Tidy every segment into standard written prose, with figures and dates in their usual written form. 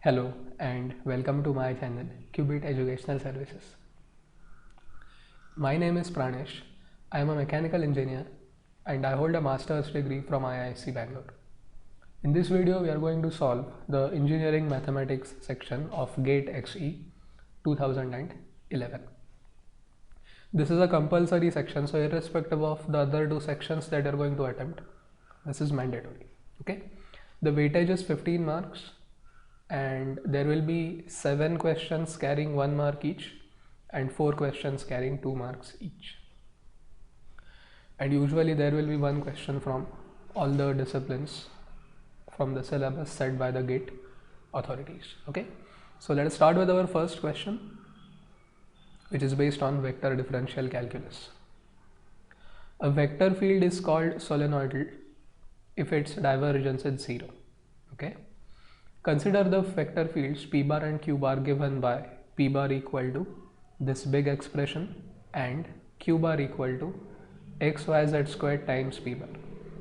Hello and welcome to my channel Qubit Educational Services. My name is Pranesh. I am a mechanical engineer and I hold a master's degree from IISc Bangalore. In this video we are going to solve the engineering mathematics section of GATE XE 2011. This is a compulsory section, so irrespective of the other two sections that you are going to attempt, this is mandatory. Okay, the weightage is 15 marks and there will be 7 questions carrying 1 mark each and 4 questions carrying 2 marks each. And usually there will be one question from all the disciplines from the syllabus set by the GATE authorities. Okay, so let us start with our first question, which is based on vector differential calculus. A vector field is called solenoidal if its divergence is 0. Okay, consider the vector fields p bar and q bar given by p bar equal to this big expression and q bar equal to xyz squared times p bar.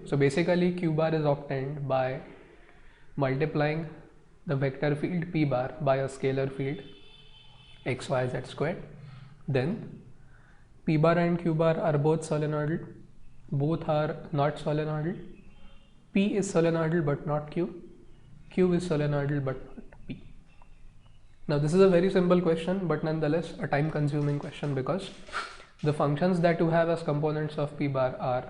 So basically q bar is obtained by multiplying the vector field p bar by a scalar field xyz squared. Then p bar and q bar are both solenoidal, both are not solenoidal. P is solenoidal but not q, q is solenoidal but not p. Now this is a very simple question but nonetheless a time consuming question because the functions that you have as components of p bar are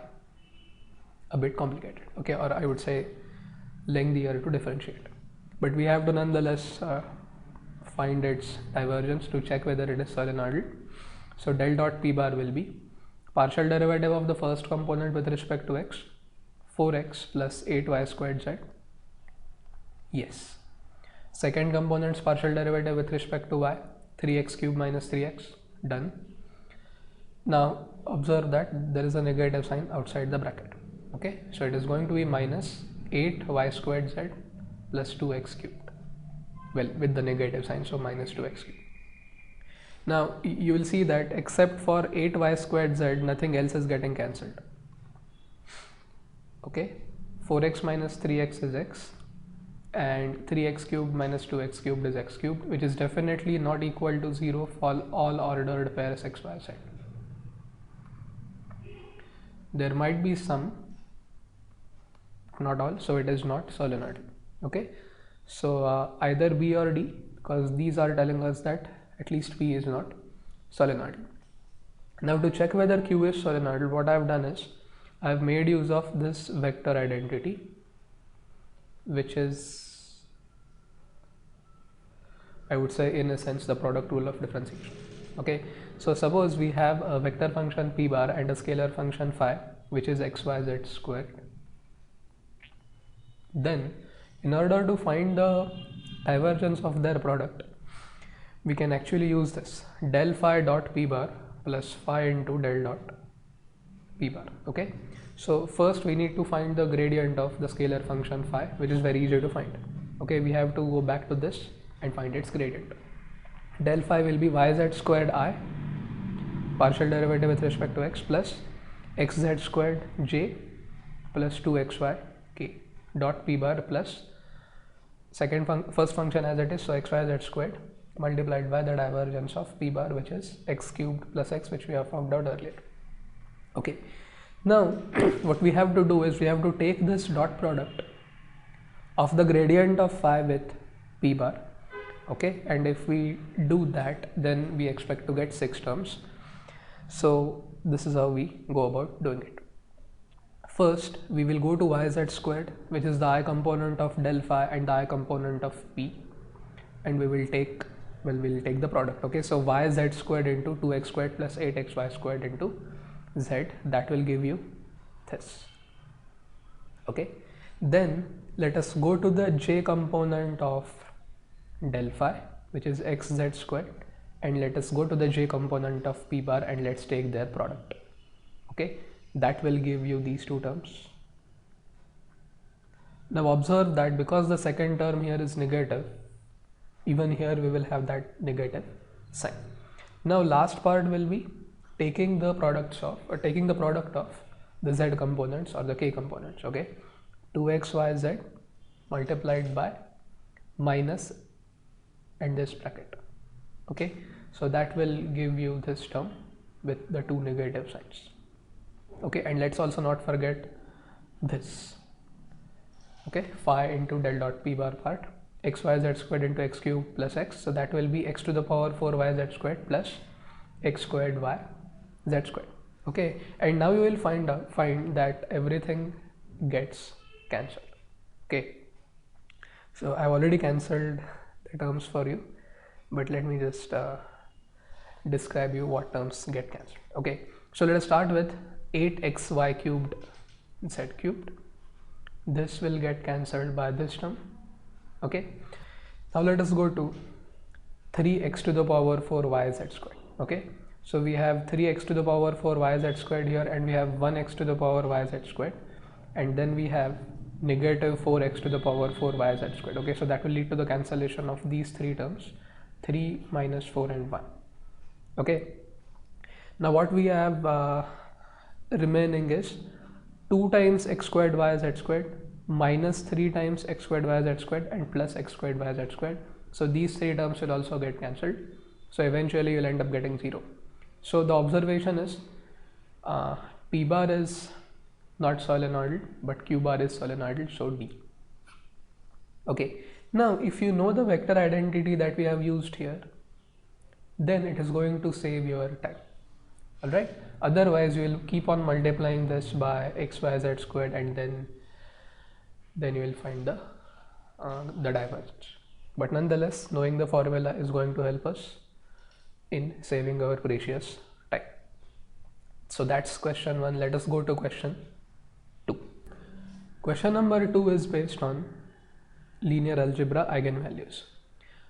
a bit complicated, okay, or I would say lengthier to differentiate, but we have to nonetheless find its divergence to check whether it is solenoidal. So del dot p bar will be partial derivative of the first component with respect to x, 4x plus 8y squared z. Yes. Second component's partial derivative with respect to y, 3x cube minus 3x. Done. Now observe that there is a negative sign outside the bracket. Okay, so it is going to be minus 8y squared z plus 2x cubed. Well, with the negative sign, so minus 2x cubed. Now you will see that except for 8y squared z, nothing else is getting cancelled. Okay, 4x minus 3x is x and 3x cubed minus 2x cubed is x cubed, which is definitely not equal to 0 for all ordered pairs x, y, z. There might be some, not all, so it is not solenoidal. Okay, so either B or D, because these are telling us that at least P is not solenoidal. Now to check whether Q is solenoidal, what I have done is I have made use of this vector identity, which is, I would say, in a sense the product rule of differentiation. Okay, so suppose we have a vector function p bar and a scalar function phi, which is xyz squared. Then in order to find the divergence of their product, we can actually use this del phi dot p bar plus phi into del dot p bar. Okay, so first we need to find the gradient of the scalar function phi, which is very easy to find. Okay, we have to go back to this and find its gradient. Del phi will be yz squared I, partial derivative with respect to x, plus xz squared j plus 2xy k dot p bar plus first function as it is, so xyz squared multiplied by the divergence of p bar, which is x cubed plus x, which we have found out earlier. Okay, now what we have to do is we have to take this dot product of the gradient of phi with p bar. Okay, and if we do that, then we expect to get 6 terms. So this is how we go about doing it. First we will go to yz squared, which is the I component of del phi and the I component of p, and we will take, well, we'll take the product. Okay, so yz squared into 2x squared plus 8xy squared into z, that will give you this. Okay, then let us go to the j component of del phi, which is xz squared, and let us go to the j component of p bar and let's take their product. Okay, that will give you these two terms. Now observe that because the second term here is negative, even here we will have that negative sign. Now last part will be taking the product of the z components or the k components. Okay, 2xyz multiplied by minus and this bracket. Okay, so that will give you this term with the two negative signs. Okay, and let's also not forget this. Okay, phi into del dot p bar part x y z squared into x cube plus x, so that will be x to the power 4 y z squared plus x squared y z squared. Okay, and now you will find that everything gets cancelled. Okay, so I've already cancelled the terms for you, but let me just describe you what terms get cancelled. Okay, so let us start with 8xy cubed z cubed. This will get cancelled by this term. Okay, now let us go to 3x to the power 4 yz squared. Okay, so we have 3x to the power 4 yz squared here, and we have 1x to the power yz squared, and then we have negative 4x to the power 4 yz squared. Okay, so that will lead to the cancellation of these three terms, 3 minus 4 and 1. Okay, now what we have remaining is 2 times x squared yz squared minus 3 times x squared yz squared and plus x squared yz squared. So these three terms will also get cancelled. So eventually you'll end up getting 0. So the observation is p bar is not solenoidal, but q bar is solenoidal, so D. Okay, now if you know the vector identity that we have used here, then it is going to save your time. Alright, otherwise you will keep on multiplying this by x y z squared, and then you will find the divergence. But nonetheless, knowing the formula is going to help us in saving our precious time. So that's question 1. Let us go to question 2. Question number 2 is based on linear algebra eigenvalues.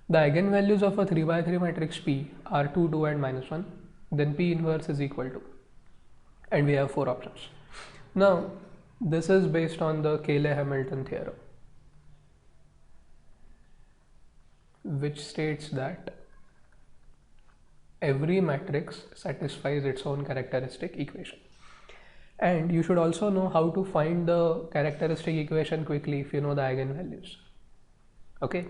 The eigenvalues of a 3 by 3 matrix P are 2, 2 and minus 1. Then P inverse is equal to, and we have 4 options. Now this is based on the Cayley-Hamilton theorem, which states that every matrix satisfies its own characteristic equation. And you should also know how to find the characteristic equation quickly if you know the eigenvalues. Okay,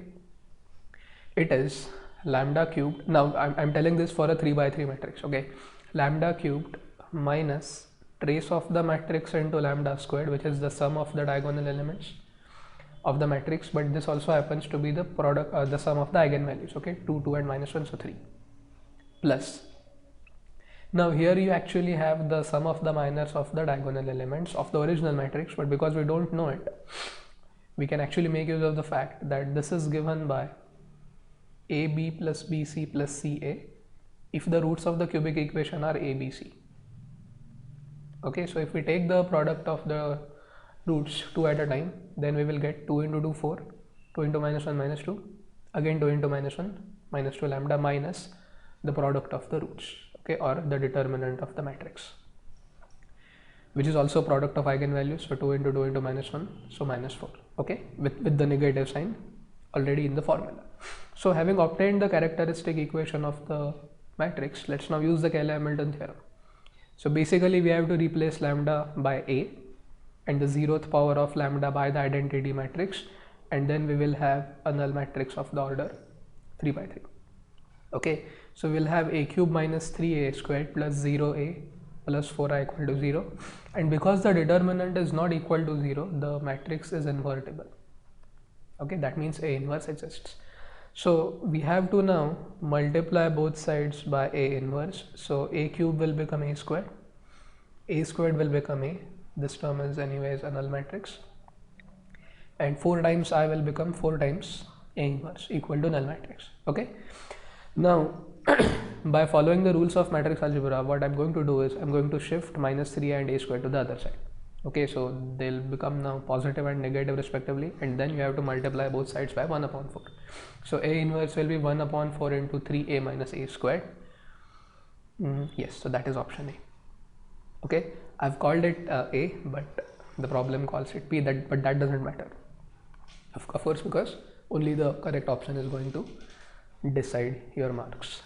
it is lambda cubed. Now I'm telling this for a 3 by 3 matrix. Okay, lambda cubed minus trace of the matrix into lambda squared, which is the sum of the diagonal elements of the matrix, but this also happens to be the product, the sum of the eigenvalues. Okay, 2, 2 and minus 1, so 3 plus. Now here you actually have the sum of the minors of the diagonal elements of the original matrix, but because we don't know it, we can actually make use of the fact that this is given by AB plus BC plus CA if the roots of the cubic equation are ABC. Okay, so if we take the product of the roots 2 at a time, then we will get 2 into 2 4, 2 into minus 1 minus 2, again 2 into minus 1 minus 2 lambda minus the product of the roots, okay, or the determinant of the matrix, which is also product of eigenvalues. So 2 into 2 into minus 1, so minus 4, okay, with the negative sign already in the formula. So having obtained the characteristic equation of the matrix, let's now use the Cayley-Hamilton theorem. So basically we have to replace lambda by A and the 0th power of lambda by the identity matrix, and then we will have a null matrix of the order 3 by 3. Okay, so we'll have a cube minus 3a squared plus 0a plus 4i equal to 0, and because the determinant is not equal to 0, the matrix is invertible. Okay, that means A inverse exists. So we have to now multiply both sides by A inverse. So A cube will become A squared will become A, this term is anyways a null matrix, and 4 times I will become 4 times A inverse equal to null matrix. Okay, now by following the rules of matrix algebra, what I'm going to do is I'm going to shift minus 3 and A squared to the other side. Okay, so they'll become now positive and negative respectively, and then you have to multiply both sides by 1 upon 4. So A inverse will be 1 upon 4 into 3A minus A squared. Yes, so that is option A. Okay, I've called it A, but the problem calls it P, but that doesn't matter, of course, because only the correct option is going to decide your marks.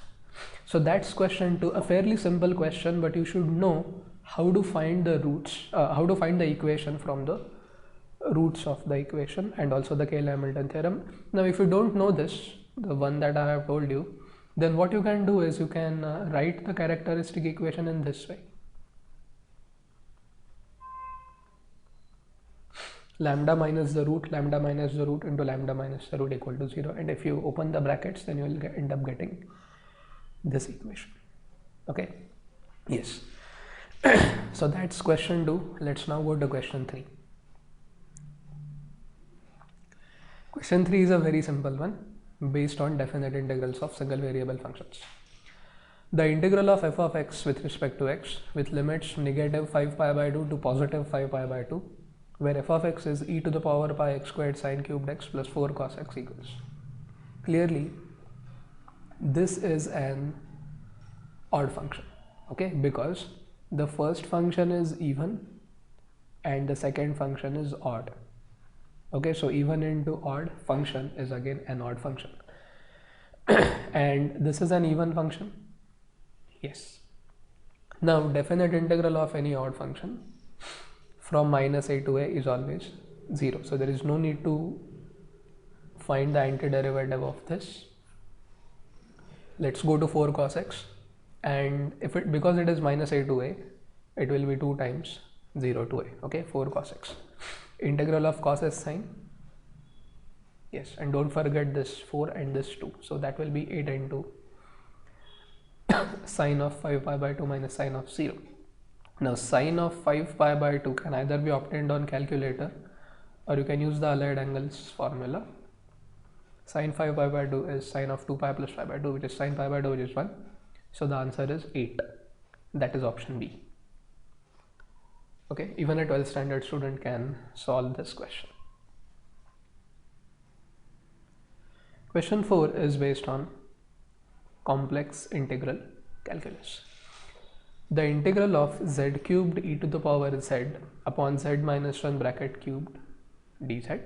So that's question 2, a fairly simple question, but you should know how to find the roots, how to find the equation from the roots of the equation, and also the Cayley-Hamilton theorem. Now if you don't know this, the one that I have told you, then what you can do is you can write the characteristic equation in this way. Lambda minus the root into lambda minus the root equal to 0, and if you open the brackets, then you will end up getting this equation. Okay, yes. So that's question 2. Let's now go to question 3. Question 3 is a very simple one based on definite integrals of single variable functions. The integral of f of x with respect to x with limits negative 5 pi by 2 to positive 5 pi by 2, where f of x is e to the power pi x squared sine cubed x plus 4 cos x equals. Clearly, this is an odd function, okay, because the first function is even and the second function is odd. Okay, so even into odd function is again an odd function. And this is an even function. Yes. Now, definite integral of any odd function from minus a to a is always 0. So there is no need to find the antiderivative of this. Let's go to 4 cos x, and because it is minus a to a, it will be 2 times 0 to a. Okay, 4 cos x. Integral of cos s sine. Yes, and don't forget this 4 and this 2. So that will be 8 into sine of 5 pi by 2 minus sine of 0. Now sine of 5 pi by 2 can either be obtained on calculator or you can use the allied angles formula. Sine 5 pi by 2 is sine of 2 pi plus pi by 2, which is sine pi by 2, which is 1. So the answer is 8. That is option B. Okay, even a 12th standard student can solve this question. Question 4 is based on complex integral calculus. The integral of z cubed e to the power z upon z minus 1 bracket cubed dz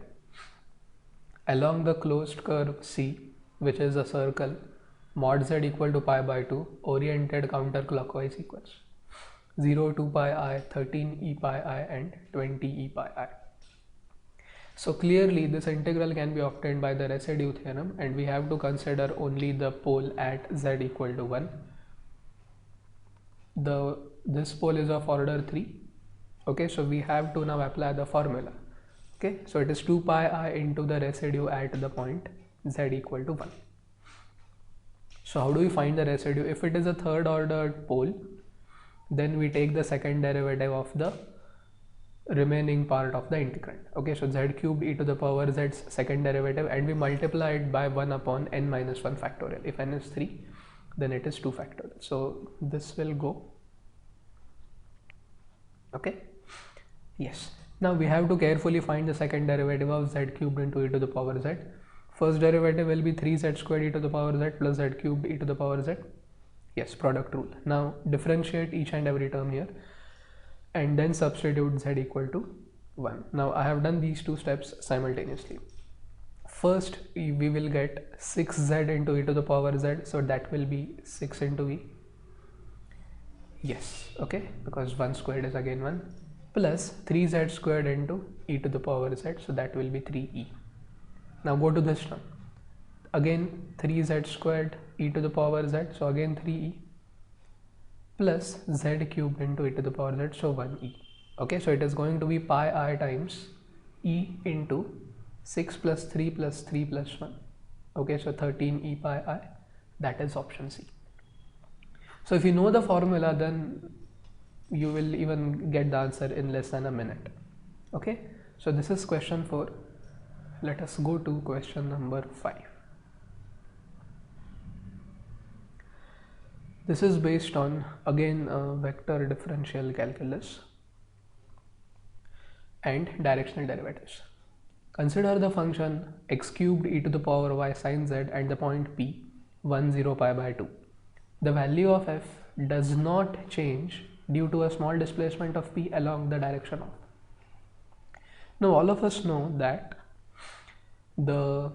along the closed curve C, which is a circle, mod z equal to pi by 2, oriented counterclockwise equals 0, 2 pi I, 13 e pi I and 20 e pi I. So clearly this integral can be obtained by the residue theorem, and we have to consider only the pole at z equal to 1. This pole is of order 3. Okay, so we have to now apply the formula. Okay, so it is 2 pi I into the residue at the point z equal to 1. So how do we find the residue? If it is a third ordered pole, then we take the second derivative of the remaining part of the integrand. Okay, so z cubed e to the power z's second derivative, and we multiply it by 1 upon n minus 1 factorial. If n is 3, then it is 2 factorial. So this will go. Okay, yes. Now we have to carefully find the second derivative of z cubed into e to the power z. First derivative will be 3z squared e to the power z plus z cubed e to the power z. Yes, product rule. Now differentiate each and every term here and then substitute z equal to 1. Now I have done these two steps simultaneously. First we will get 6z into e to the power z, so that will be 6 into e. Yes, okay, because 1 squared is again 1, plus 3z squared into e to the power z, so that will be 3e. Now go to this term. Again 3z squared e to the power z, so again 3e, plus z cubed into e to the power z, so 1e. Okay, so it is going to be pi I times e into 6 plus 3 plus 3 plus 1. Okay, so 13 e pi I. That is option C. So if you know the formula, then you will even get the answer in less than a minute. Okay, so this is question 4. Let us go to question number 5. This is based on again vector differential calculus and directional derivatives. Consider the function x cubed e to the power y sine z at the point P 1, 0 pi by 2. The value of f does not change due to a small displacement of P along the direction of. Now all of us know that the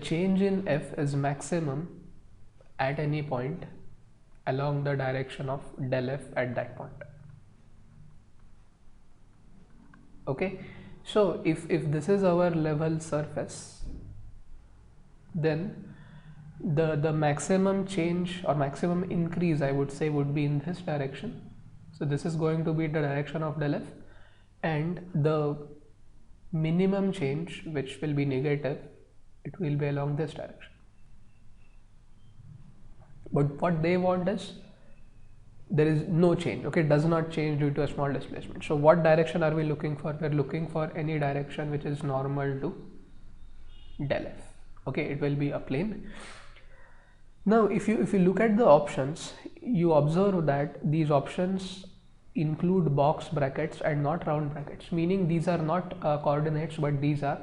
change in f is maximum at any point along the direction of del f at that point. Okay, so if this is our level surface, then the maximum change or maximum increase, I would say, would be in this direction. So this is going to be the direction of del f, and the minimum change, which will be negative, it will be along this direction. But what they want is there is no change, okay, it does not change due to a small displacement. So what direction are we looking for? We are looking for any direction which is normal to del f, okay, it will be a plane. Now if you look at the options, you observe that these options include box brackets and not round brackets, meaning these are not coordinates, but these are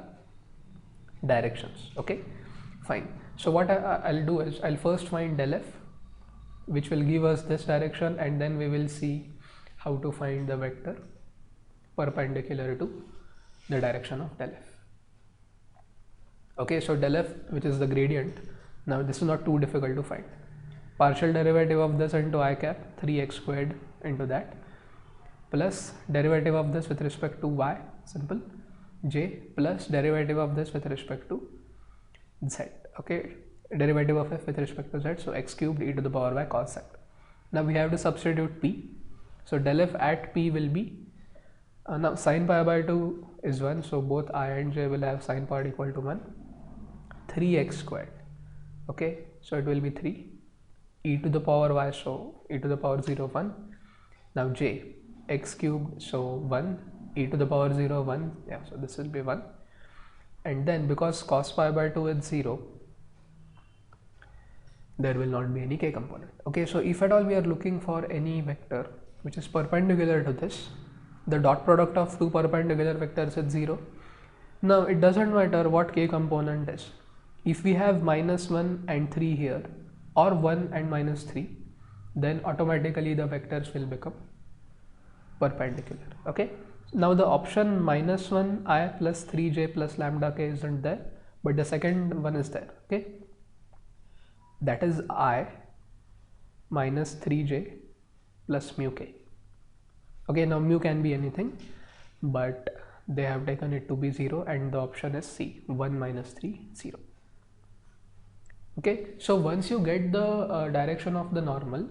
directions. Okay, fine. So what I'll do is I'll first find del f, which will give us this direction, and then we will see how to find the vector perpendicular to the direction of del f. Okay, so del f, which is the gradient, now this is not too difficult to find. Partial derivative of this into I cap, 3x squared into that, plus derivative of this with respect to y, simple, j, plus derivative of this with respect to z, okay, derivative of f with respect to z, so x cubed e to the power y cos z. Now we have to substitute p, so del f at p will be, now sin pi by 2 is 1, so both I and j will have sin part equal to 1, 3x squared, okay, so it will be 3, e to the power y, so e to the power 0 1, now j, x cubed, so 1, e to the power 0 1, yeah, so this will be 1, and then because cos pi by 2 is 0, there will not be any k component. Okay, so if at all we are looking for any vector which is perpendicular to this, the dot product of two perpendicular vectors is 0. Now it doesn't matter what k component is. If we have -1 and 3 here, or 1 and -3, then automatically the vectors will become perpendicular. Okay, now the option -1 I plus 3j plus lambda k isn't there, but the second one is there. Okay, that is I minus 3j plus mu k. Okay, now mu can be anything, but they have taken it to be 0, and the option is C, 1 minus 3, 0. Okay, so once you get the direction of the normal,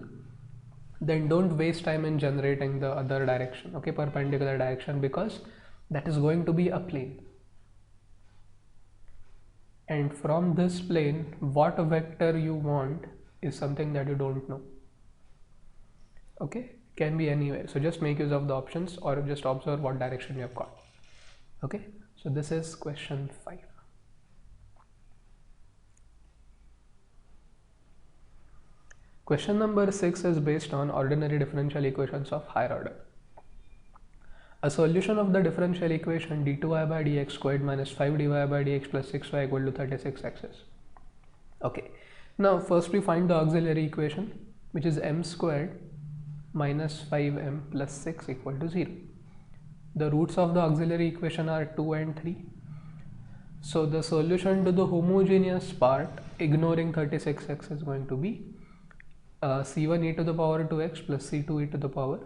then don't waste time in generating the other direction, okay, perpendicular direction, because that is going to be a plane. And from this plane, what vector you want is something that you don't know. Okay, can be anywhere. So just make use of the options, or just observe what direction you have got. Okay, so this is question 5. Question number 6 is based on ordinary differential equations of higher order. A solution of the differential equation d2y by dx squared minus 5dy by dx plus 6y equal to 36x is. Okay, now first we find the auxiliary equation, which is m squared minus 5m plus 6 equal to 0. The roots of the auxiliary equation are 2 and 3. So the solution to the homogeneous part, ignoring 36x, is going to be c1 e to the power 2x plus c2 e to the power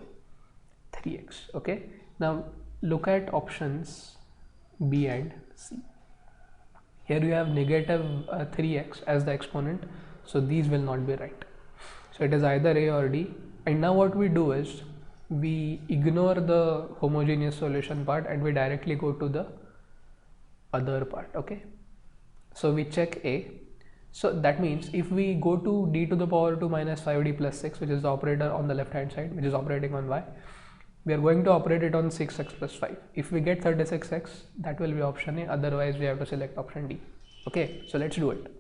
3x. Okay, now look at options B and C. Here you have negative 3x as the exponent, so these will not be right. So it is either A or D. And now what we do is we ignore the homogeneous solution part and we directly go to the other part. Okay, so we check A. So that means if we go to d to the power 2 minus 5d plus 6, which is the operator on the left hand side, which is operating on y, we are going to operate it on 6x plus 5. If we get 36x, that will be option A, otherwise we have to select option D. Okay, so let's do it.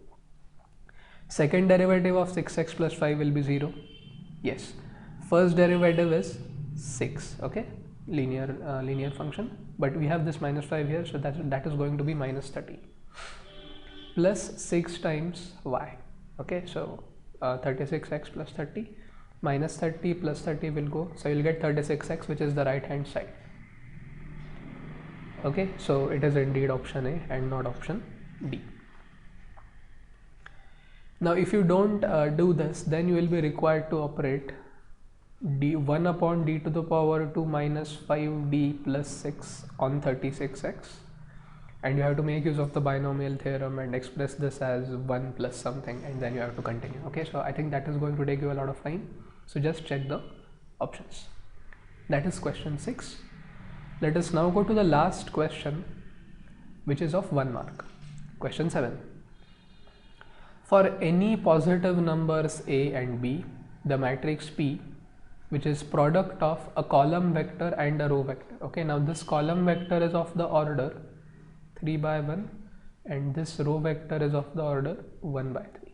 Second derivative of 6x plus 5 will be 0. Yes. First derivative is 6. Okay, linear function, but we have this minus 5 here, so that is going to be minus 30 plus 6 times y. Okay, so 36x plus 30 minus 30 plus 30 will go, so you'll get 36x, which is the right hand side. Okay, so it is indeed option A and not option D. Now if you don't do this, then you will be required to operate d1 upon d to the power 2 minus 5d plus 6 on 36x, and you have to make use of the binomial theorem and express this as 1 plus something, and then you have to continue. Okay, so I think that is going to take you a lot of time, so just check the options. That is question 6. Let us now go to the last question, which is of 1 mark. Question 7. For any positive numbers a and b, the matrix P, which is product of a column vector and a row vector. Okay, now this column vector is of the order 3 by 1 and this row vector is of the order 1 by 3.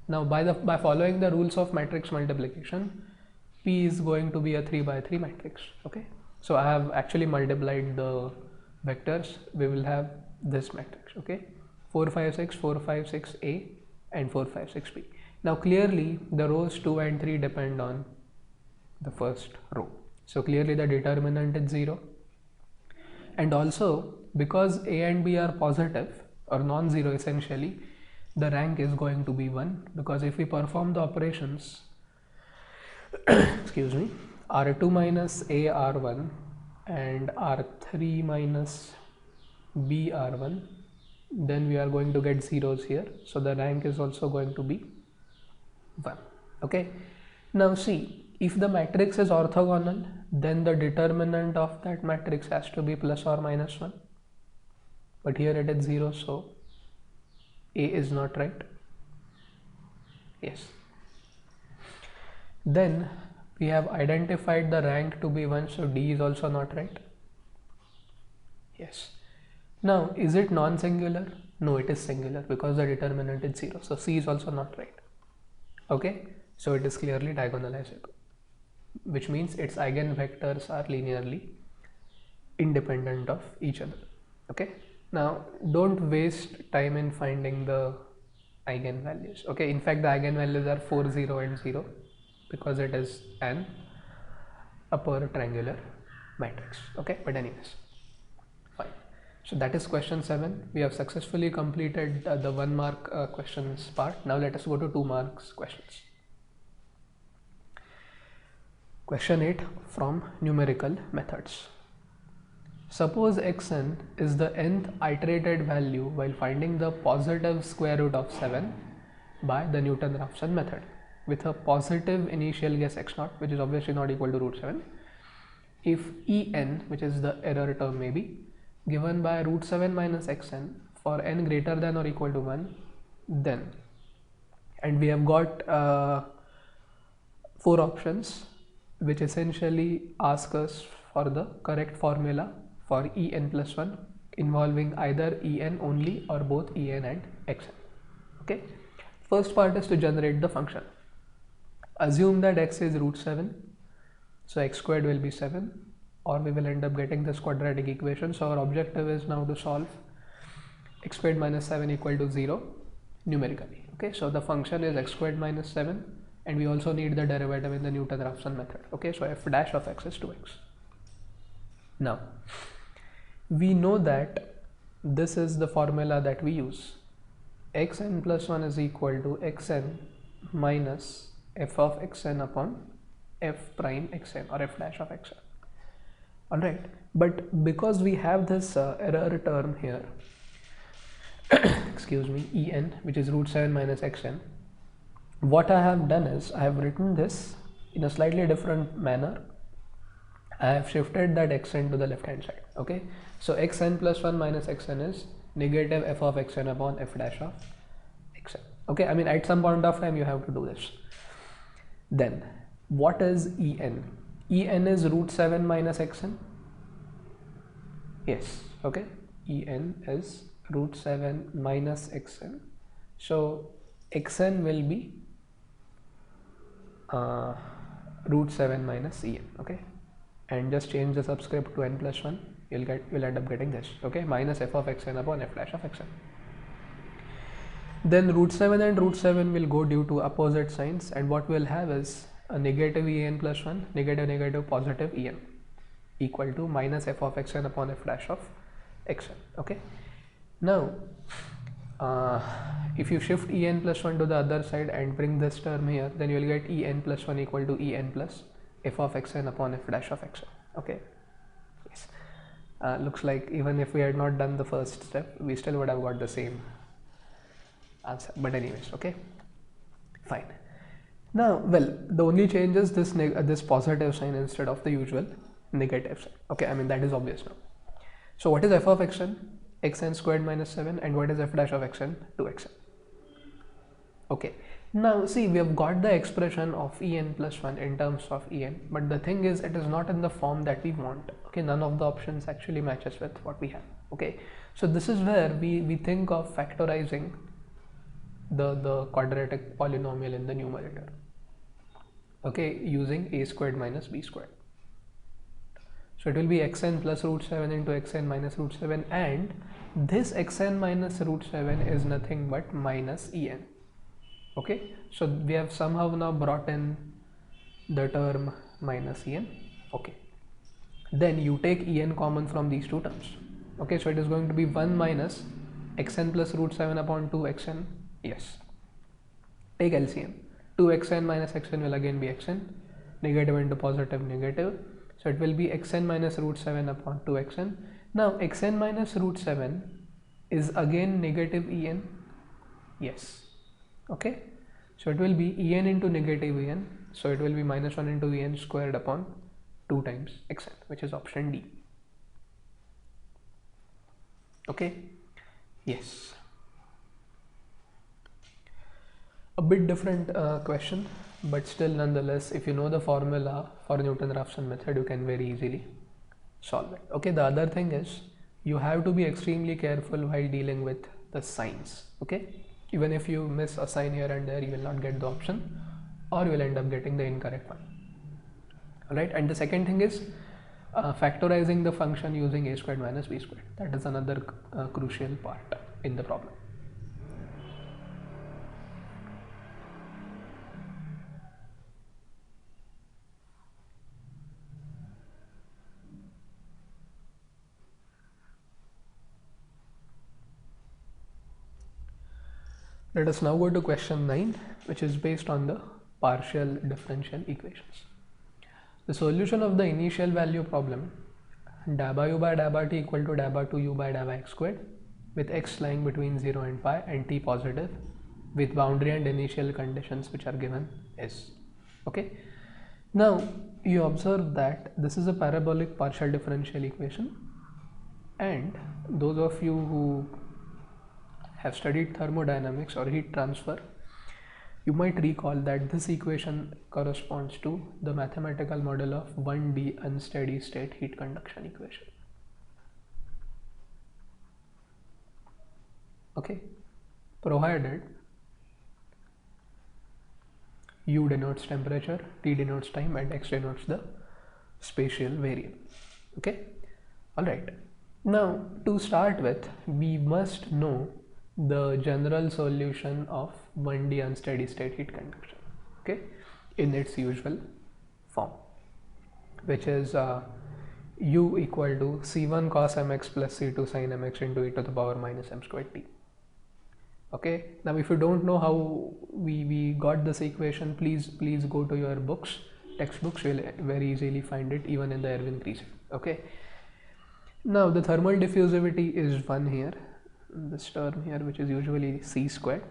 Now by following the rules of matrix multiplication, P is going to be a 3 by 3 matrix. Okay, so I have actually multiplied the vectors. We will have this matrix. Okay, 4 5 6 4 5 6 A and 4 5 6 B. Now clearly the rows 2 and 3 depend on the first row, so clearly the determinant is 0, and also because A and B are positive or non-zero, essentially the rank is going to be 1, because if we perform the operations excuse me, R2 minus A R1 and R3 minus B R1, then we are going to get zeros here, so the rank is also going to be 1. Okay, now see, if the matrix is orthogonal, then the determinant of that matrix has to be plus or minus 1, but here it is 0, so A is not right. Yes. Then we have identified the rank to be 1, so D is also not right. Yes. Now is it non-singular? No, it is singular because the determinant is 0, so C is also not right. Okay, so it is clearly diagonalizable, which means its eigenvectors are linearly independent of each other. Okay, now don't waste time in finding the eigenvalues. Okay, in fact the eigenvalues are 4 0 and 0 because it is an upper triangular matrix. Okay, but anyways, fine. So that is question 7. We have successfully completed the 1 mark questions part. Now let us go to 2 marks questions. Question 8 from numerical methods. Suppose xn is the nth iterated value while finding the positive square root of 7 by the Newton-Raphson method with a positive initial guess x0, which is obviously not equal to root 7. If en, which is the error term, may be given by root 7 minus xn for n greater than or equal to 1, then, and we have got 4 options which essentially ask us for the correct formula for en plus 1 involving either en only or both en and xn. Okay, first part is to generate the function. Assume that x is root 7, so x squared will be 7, or we will end up getting this quadratic equation. So our objective is now to solve x squared minus 7 equal to 0 numerically. Okay, so the function is x squared minus 7, and we also need the derivative in the Newton-Raphson method. Okay, so f dash of x is 2x. Now we know that this is the formula that we use. Xn plus 1 is equal to xn minus f of xn upon f prime xn or f dash of xn. Alright, but because we have this error term here excuse me, en, which is root 7 minus xn, what I have done is I have written this in a slightly different manner. I have shifted that xn to the left hand side. Okay, so xn plus 1 minus xn is negative f of xn upon f dash of xn. Okay, I mean at some point of time you have to do this. Then what is en? En is root 7 minus xn. Yes, okay, en is root 7 minus xn, so xn will be root 7 minus en. Okay, and just change the subscript to n plus 1, you'll end up getting this. Okay, minus f of xn upon f dash of xn. Then root 7 and root 7 will go due to opposite signs, and what we'll have is a negative en plus 1, negative negative positive en, equal to minus f of xn upon f dash of xn. Okay, now if you shift en plus 1 to the other side and bring this term here, then you will get en plus 1 equal to en plus f of xn upon f dash of xn. Okay, yes. Looks like even if we had not done the first step, we still would have got the same answer. But anyways, okay, fine. Now, well, the only change is this positive sign instead of the usual negative sign. Okay, I mean that is obvious now. So what is f of xn? Xn squared minus 7, and what is f dash of xn? 2xn. Okay, now see, we have got the expression of en plus 1 in terms of en, but the thing is it is not in the form that we want. Okay, none of the options actually matches with what we have. Okay, so this is where we think of factorizing the quadratic polynomial in the numerator. Okay, using a squared minus b squared. So it will be xn plus root 7 into xn minus root 7, and this xn minus root 7 is nothing but minus en. Okay, so we have somehow now brought in the term minus en. Okay, then you take en common from these two terms. Okay, so it is going to be 1 minus xn plus root 7 upon 2xn. Yes, take LCM. 2xn minus xn will again be xn, negative into positive negative, so it will be xn minus root 7 upon 2xn. Now xn minus root 7 is again negative en. Yes, okay, so it will be en into negative en, so it will be minus 1 into en squared upon 2 times xn, which is option D. Okay, yes, a bit different question, but still nonetheless, if you know the formula for Newton-Raphson method, you can very easily solve it. Okay, the other thing is you have to be extremely careful while dealing with the signs. Okay, even if you miss a sign here and there, you will not get the option, or you will end up getting the incorrect one. Alright, and the second thing is factorizing the function using a squared minus b squared. That is another crucial part in the problem. Let us now go to question 9, which is based on the partial differential equations. The solution of the initial value problem, da by u by da by t equal to da by 2u by da by x squared, with x lying between 0 and pi and t positive, with boundary and initial conditions which are given is. Okay, now you observe that this is a parabolic partial differential equation, and those of you who have studied thermodynamics or heat transfer, you might recall that this equation corresponds to the mathematical model of 1D unsteady state heat conduction equation. Okay, provided U denotes temperature, T denotes time, and X denotes the spatial variable. Okay, alright. Now to start with, we must know the general solution of 1D unsteady state heat conduction, okay, in its usual form, which is U equal to C1 cos mx plus C2 sin mx into e to the power minus m squared t. Okay, now if you don't know how we got this equation, please go to your books, textbooks. You will very easily find it even in the Erwin Krieger. Okay, now the thermal diffusivity is 1 here, this term here, which is usually c squared,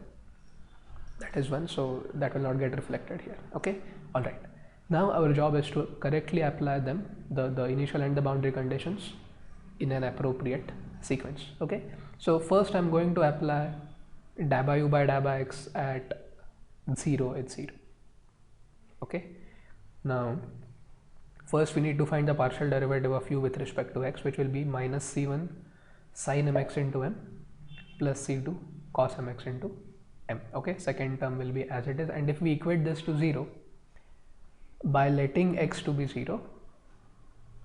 that is 1, so that will not get reflected here. Okay, all right, now our job is to correctly apply them, the initial and the boundary conditions, in an appropriate sequence. Okay, so first I'm going to apply da by u by da by x at 0 at 0. Okay, now first we need to find the partial derivative of u with respect to x, which will be minus c1 sin mx into m plus c2 cos mx into m. Okay, second term will be as it is, and if we equate this to 0 by letting x to be 0,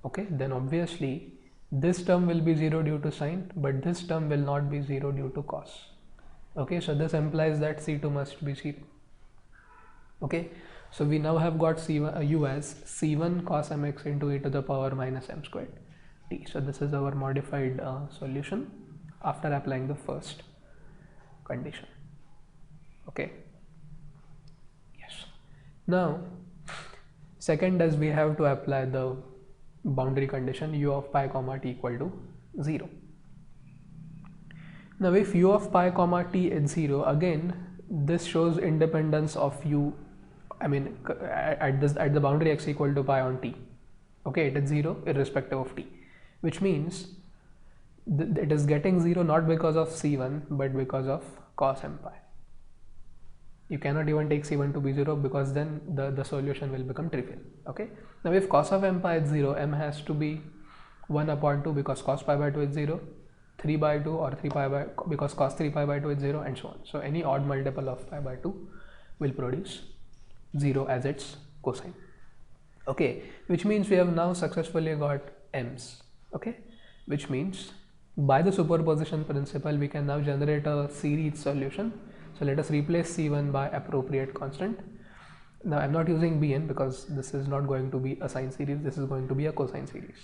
okay, then obviously this term will be 0 due to sin, but this term will not be 0 due to cos. Okay, so this implies that c2 must be 0. Okay, so we now have got C1, u as c1 cos mx into e to the power minus m squared t. So this is our modified solution after applying the first condition. Okay, yes. Now second is we have to apply the boundary condition u of pi comma t equal to 0. Now if u of pi comma t is 0, again this shows independence of u, I mean at the boundary x equal to pi on t. Okay, it is 0 irrespective of t, which means it is getting 0 not because of c1 but because of cos m pi. You cannot even take c1 to be 0 because then the solution will become trivial. Okay, now if cos of m pi is 0, m has to be 1 upon 2 because cos pi by 2 is 0, 3 by 2 or 3 pi by, because cos 3 pi by 2 is 0, and so on. So any odd multiple of pi by 2 will produce 0 as its cosine. Okay, which means we have now successfully got m's. Okay, which means by the superposition principle we can now generate a series solution. So let us replace c1 by appropriate constant. Now I'm not using bn because this is not going to be a sine series, this is going to be a cosine series.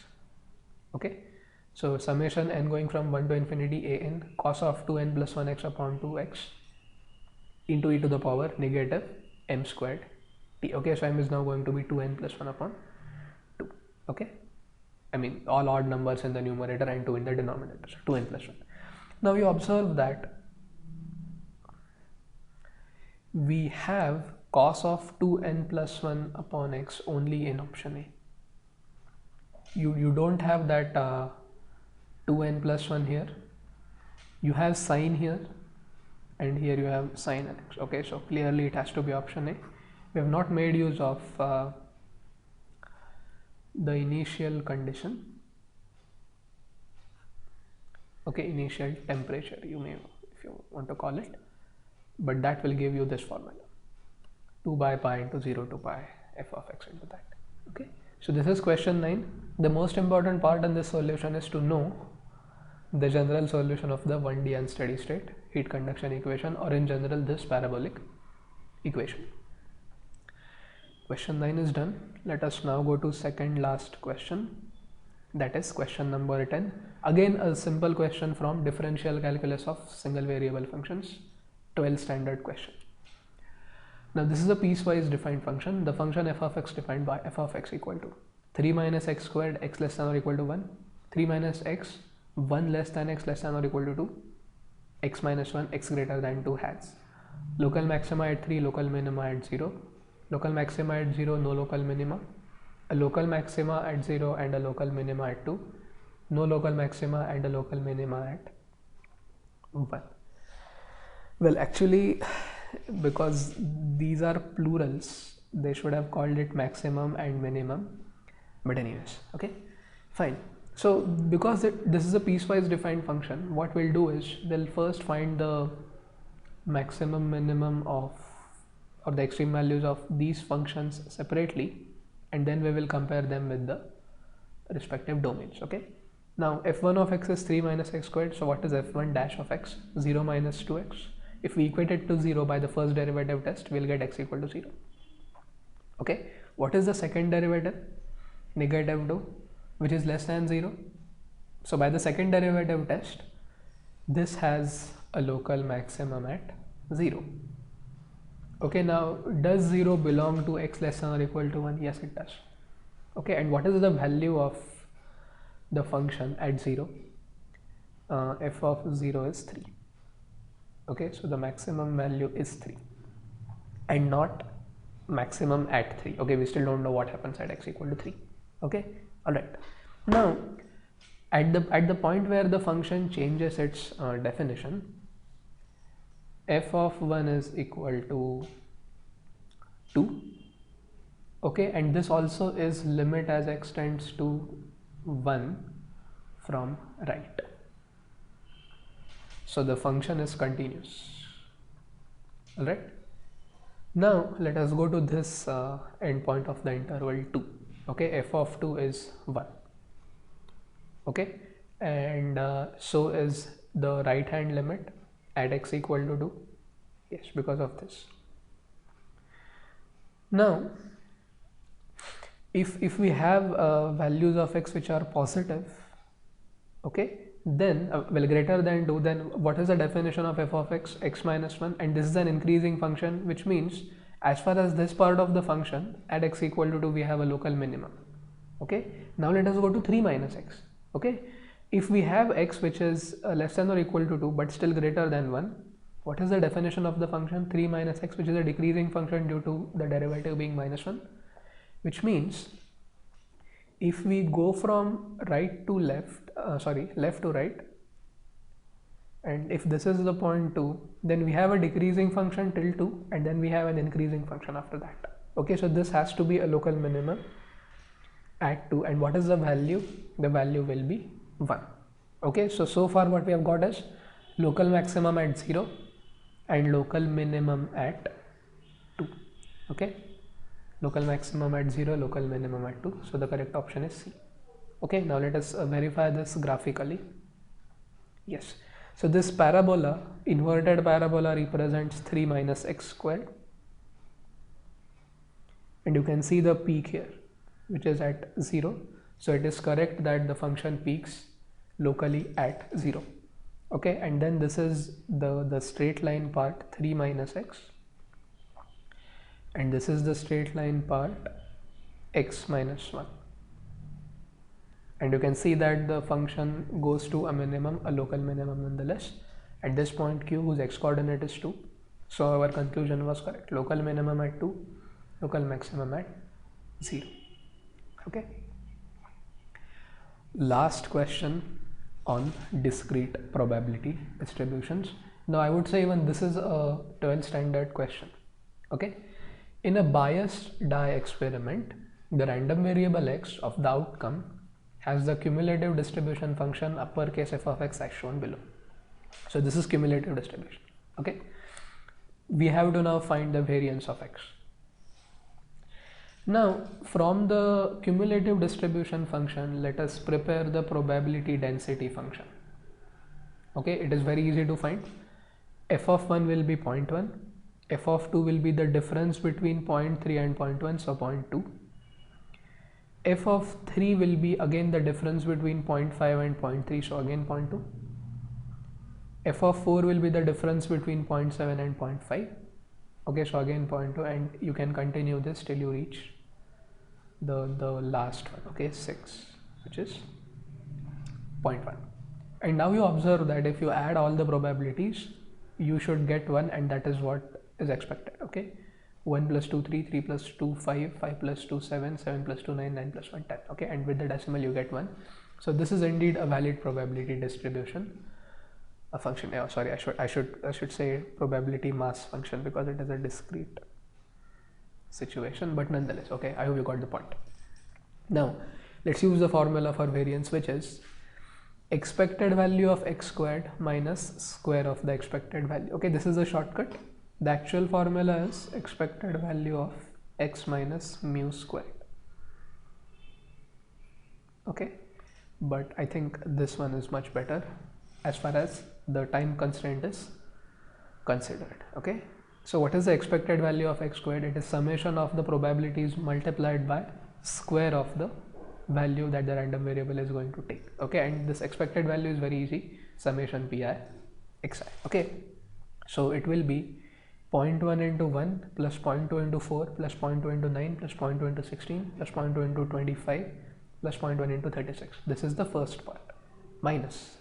Okay, so summation n going from 1 to infinity an cos of 2n plus 1x upon 2x into e to the power negative m squared t. Okay, so m is now going to be 2n plus 1 upon 2. Okay, I mean all odd numbers in the numerator and 2 in the denominator, so 2n plus 1. Now you observe that we have cos of 2n plus 1 upon x only in option A. You don't have that 2n plus 1 here. You have sine here and here you have sine x. Okay, so clearly it has to be option A. We have not made use of the initial condition. Okay, initial temperature you may, if you want to call it, but that will give you this formula, 2 by pi into 0 to pi f of x into that. Okay, so this is question 9. The most important part in this solution is to know the general solution of the 1D unsteady state heat conduction equation, or in general this parabolic equation. Question 9 is done. Let us now go to second last question, that is question number 10. Again a simple question from differential calculus of single variable functions, 12th standard question. Now this is a piecewise defined function. The function f of x defined by f of x equal to 3 minus x squared x less than or equal to 1, 3 minus x 1 less than x less than or equal to 2, x minus 1 x greater than 2 has local maxima at 3, local minima at 0, local maxima at 0, no local minima, a local maxima at 0 and a local minima at 2, no local maxima and a local minima at 1. Well, actually, because these are plurals, they should have called it maximum and minimum, but anyways, okay, fine. So because this is a piecewise defined function, what we'll do is we'll first find the maximum, minimum of, or the extreme values of these functions separately, and then we will compare them with the respective domains. Okay, now f1 of x is 3 minus x squared, so what is f1 dash of x? 0 minus 2x. If we equate it to 0 by the first derivative test, we'll get x equal to 0. Okay, what is the second derivative? Negative 2, which is less than 0. So by the second derivative test, this has a local maximum at 0. Okay, now does 0 belong to x less than or equal to 1? Yes, it does. Okay, and what is the value of the function at 0? F of 0 is 3. Okay, so the maximum value is 3 and not maximum at 3. Okay, we still don't know what happens at x equal to 3. Okay, all right. Now at the point where the function changes its definition, f of 1 is equal to 2. Okay, and this also is limit as x tends to 1 from right. So the function is continuous. All right. Now let us go to this endpoint of the interval 2. Okay, f of 2 is 1. Okay, and so is the right hand limit at x equal to 2. Yes, because of this. Now if we have values of x which are positive, okay, then well, greater than 2, then what is the definition of f of x? X minus 1, and this is an increasing function, which means as far as this part of the function at x equal to 2 we have a local minimum. Okay, now let us go to 3 minus x. Okay, if we have x which is less than or equal to 2 but still greater than 1, what is the definition of the function 3 minus x, which is a decreasing function due to the derivative being minus 1, which means if we go from right to left, left to right, and if this is the point 2, then we have a decreasing function till 2 and then we have an increasing function after that. Okay, so this has to be a local minimum at 2, and what is the value? The value will be 1. Okay, so far what we have got is local maximum at 0 and local minimum at 2. Okay, local maximum at 0, local minimum at 2, so the correct option is C. Okay, now let us verify this graphically. Yes, so this parabola, inverted parabola, represents 3 minus x squared, and you can see the peak here which is at 0, so it is correct that the function peaks locally at 0. Okay, and then this is the straight line part, 3 minus x, and this is the straight line part, x minus 1, and you can see that the function goes to a minimum, a local minimum nonetheless, at this point q whose x coordinate is 2. So our conclusion was correct, local minimum at 2, local maximum at 0. Okay, last question on discrete probability distributions. Now I would say even this is a 12th standard question. Okay, in a biased die experiment, the random variable x of the outcome has the cumulative distribution function uppercase f of x as shown below. So this is cumulative distribution. Okay, we have to now find the variance of x. Now from the cumulative distribution function, let us prepare the probability density function. Okay, it is very easy to find. F of 1 will be 0.1, f of 2 will be the difference between 0.3 and 0.1, so 0.2. F of 3 will be again the difference between 0.5 and 0.3, so again 0.2. F of 4 will be the difference between 0.7 and 0.5. Okay, so again 0.2, and you can continue this till you reach the last one. Okay, 6, which is 0.1. And now you observe that if you add all the probabilities, you should get 1, and that is what is expected. Okay, 1 plus 2 3, 3 plus 2 5, 5 plus 2 7, 7 plus 2 9, 9 plus 1 10. Okay, and with the decimal you get 1. So this is indeed a valid probability distribution, a function. Oh, sorry, I should say probability mass function because it is a discrete situation, but nonetheless. Okay, I hope you got the point. Now let's use the formula for variance, which is expected value of x squared minus square of the expected value. Okay, this is a shortcut. The actual formula is expected value of x minus mu squared. Okay, but I think this one is much better as far as the time constraint is considered. Okay, so what is the expected value of x squared? It is summation of the probabilities multiplied by square of the value that the random variable is going to take. Okay, and this expected value is very easy, summation pi xi. Okay, so it will be 0.1 into 1 plus 0.2 into 4 plus 0.2 into 9 plus 0.2 into 16 plus 0.2 into 25 plus 0.1 into 36. This is the first part, minus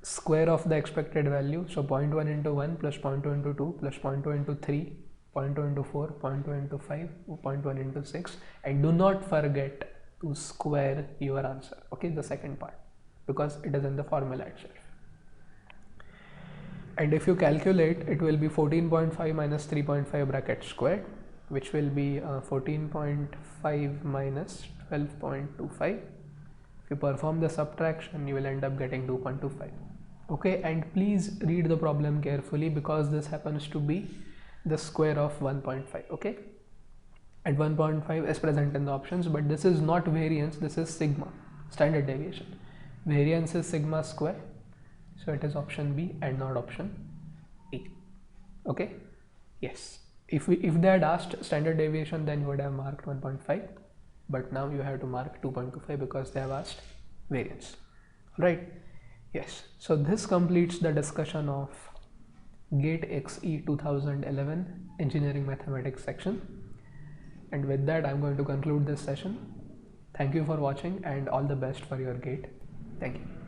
square of the expected value, so 0.1 into 1 plus 0.2 into 2 plus 0.2 into 3, 0.2 into 4, 0.2 into 5, 0.1 into 6, and do not forget to square your answer. Okay, the second part, because it is in the formula itself. And if you calculate, it will be 14.5 minus 3.5 bracket squared, which will be 14.5 minus 12.25. If you perform the subtraction, you will end up getting 2.25. Okay, and please read the problem carefully because this happens to be the square of 1.5. okay, and 1.5 is present in the options, but this is not variance, this is sigma, standard deviation. Variance is sigma square, so it is option B and not option A. Okay, yes, if they had asked standard deviation, then you would have marked 1.5, but now you have to mark 2.25 because they have asked variance, right? Yes, so this completes the discussion of GATE XE 2011 Engineering Mathematics section, and with that I'm going to conclude this session. Thank you for watching and all the best for your GATE. Thank you.